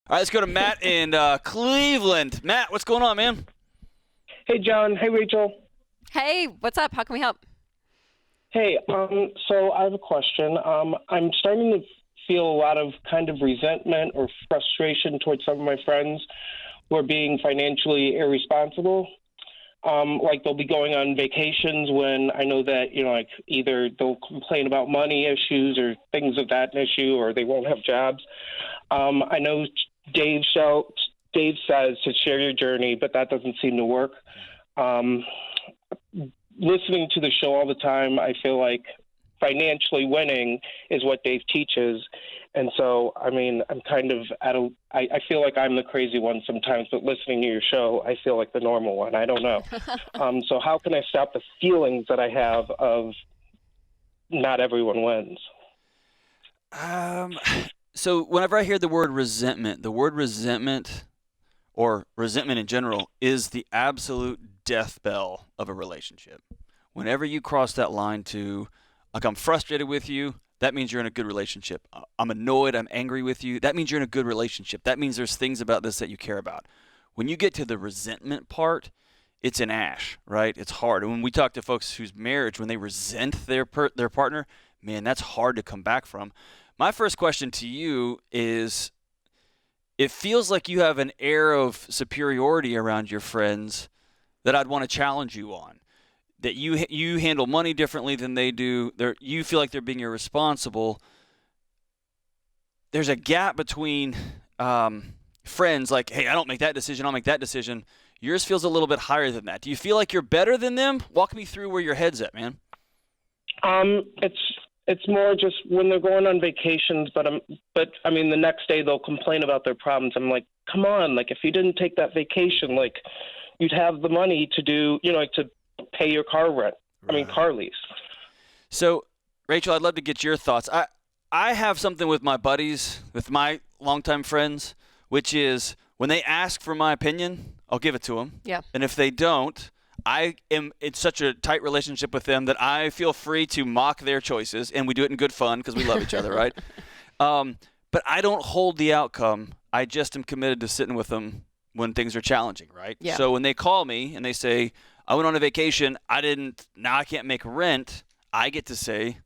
All right, let's go to Matt in Cleveland. Matt, what's going on, man? Hey, John. Hey, Rachel. Hey, what's up? How can we help? Hey, so I have a question. I'm starting to feel a lot of kind of resentment or frustration towards some of my friends who are being financially irresponsible. Like they'll be going on vacations when I know that, like either they'll complain about money issues or things of that issue, or they won't have jobs. I know Dave says to share your journey, but that doesn't seem to work. Listening to the show all the time, I feel like financially winning is what Dave teaches. And so, I mean, I'm kind of I feel like I'm the crazy one sometimes, but listening to your show, I feel like the normal one. I don't know. So how can I stop the feelings that I have of not everyone wins? So whenever I hear the word resentment or resentment in general is the absolute death bell of a relationship. Whenever you cross that line to, like, I'm frustrated with you, that means you're in a good relationship. I'm annoyed, I'm angry with you, that means you're in a good relationship. That means there's things about this that you care about. When you get to the resentment part, it's an ash, right? It's hard. And when we talk to folks whose marriage, when they resent their partner, man, that's hard to come back from. My first question to you is, it feels like you have an air of superiority around your friends that I'd want to challenge you on. That you handle money differently than they do. You feel like they're being irresponsible. There's a gap between friends, like, hey, I don't make that decision, I'll make that decision. Yours feels a little bit higher than that. Do you feel like you're better than them? Walk me through where your head's at, man. It's more just when they're going on vacations, but I mean, the next day they'll complain about their problems. I'm like, come on, like if you didn't take that vacation, like you'd have the money to do, like to pay your car rent. Right. I mean, car lease. So, Rachel, I'd love to get your thoughts. I have something with my buddies, with my longtime friends, which is when they ask for my opinion, I'll give it to them. Yeah. And if they don't, I am in such a tight relationship with them that I feel free to mock their choices, and we do it in good fun because we love each other, right? But I don't hold the outcome. I just am committed to sitting with them when things are challenging, right? Yeah. So when they call me and they say, I went on a vacation, now I can't make rent, I get to say,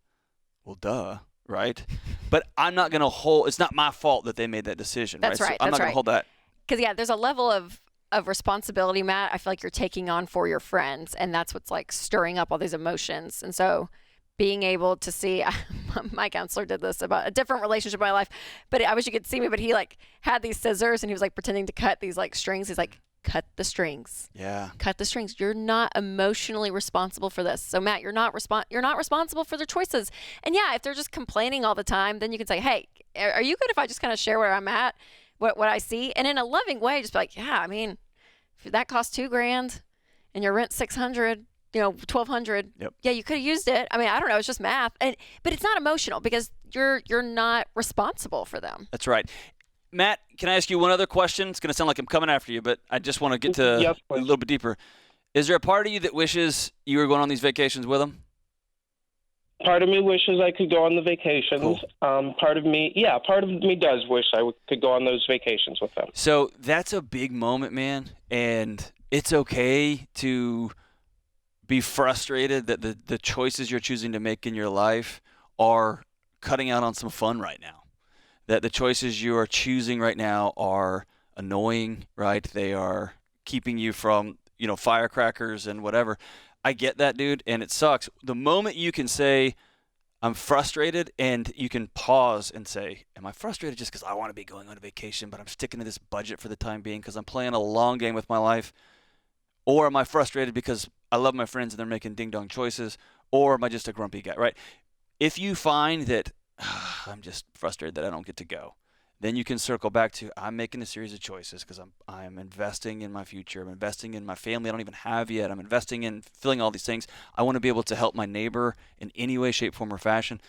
well, duh, right? But I'm not going to it's not my fault that they made that decision, That's right. So I'm not going to hold that. Because, yeah, there's a level of responsibility, Matt, I feel like you're taking on for your friends, and that's what's like stirring up all these emotions. And so being able to see, my counselor did this about a different relationship in my life, but I wish you could see me, but he like had these scissors and he was like pretending to cut these like strings. He's like, cut the strings. Yeah. Cut the strings. You're not emotionally responsible for this. So Matt, you're not responsible for their choices. And yeah, if they're just complaining all the time, then you can say, hey, are you good if I just kind of share where I'm at? What I see, and in a loving way, just be like, yeah, I mean, if that costs $2,000 and your rent $600, $1,200. Yep. Yeah, you could have used it. I mean, I don't know, it's just math, but it's not emotional because you're not responsible for them. That's right. Matt, can I ask you one other question? It's going to sound like I'm coming after you, but I just want to get to a little bit deeper. Is there a part of you that wishes you were going on these vacations with them? Part of me wishes I could go on the vacations. Cool. Part of me does wish I could go on those vacations with them. So that's a big moment, man. And it's okay to be frustrated that the choices you're choosing to make in your life are cutting out on some fun right now. That the choices you are choosing right now are annoying, right? They are keeping you from, firecrackers and whatever. I get that, dude, and it sucks. The moment you can say, I'm frustrated, and you can pause and say, am I frustrated just because I want to be going on a vacation, but I'm sticking to this budget for the time being because I'm playing a long game with my life? Or am I frustrated because I love my friends and they're making ding-dong choices? Or am I just a grumpy guy, right? If you find that I'm just frustrated that I don't get to go, then you can circle back to, I'm making a series of choices because I'm investing in my future. I'm investing in my family I don't even have yet. I'm investing in filling all these things. I want to be able to help my neighbor in any way, shape, form, or fashion.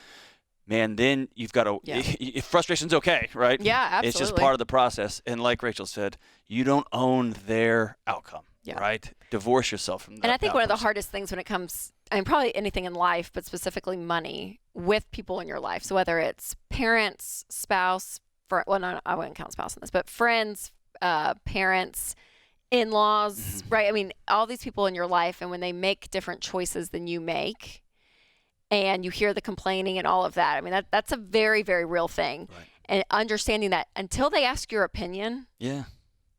Man, then you've got to, frustration's okay, right? Yeah, absolutely. It's just part of the process. And like Rachel said, you don't own their outcome, right? Divorce yourself from that. And I think one of the hardest things when it comes, probably anything in life, but specifically money with people in your life. So whether it's parents, spouse, well, no, I wouldn't count spouse in this, but friends, parents, in-laws, right? I mean, all these people in your life, and when they make different choices than you make, and you hear the complaining and all of that, I mean, that's a very, very real thing. Right. And understanding that until they ask your opinion. Yeah.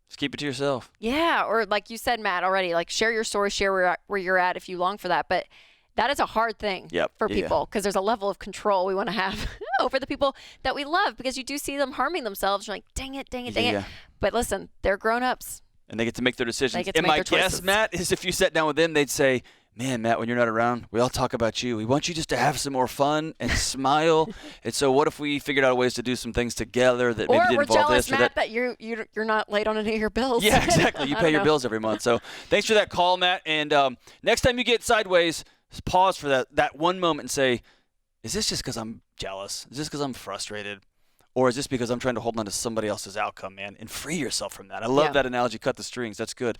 Just keep it to yourself. Yeah. Or like you said, Matt, already, like share your story, share where you're at if you long for that. But that is a hard thing for people because there's a level of control we want to have over the people that we love because you do see them harming themselves. You're like, dang it. But listen, they're grown-ups. And they get to make their decisions. They get to and make my their choices. guess, Matt, is if you sat down with them, they'd say, man, Matt, when you're not around, we all talk about you. We want you just to have some more fun and smile. And so what if we figured out ways to do some things together that maybe didn't we're involve jealous, this or Matt, that? you're not late on any of your bills. Yeah, exactly. You pay your bills every month. So thanks for that call, Matt. And next time you get sideways, just pause for that one moment and say, is this just because I'm jealous? Is this because I'm frustrated? Or is this because I'm trying to hold on to somebody else's outcome, man? And free yourself from that. I love that analogy, cut the strings. That's good.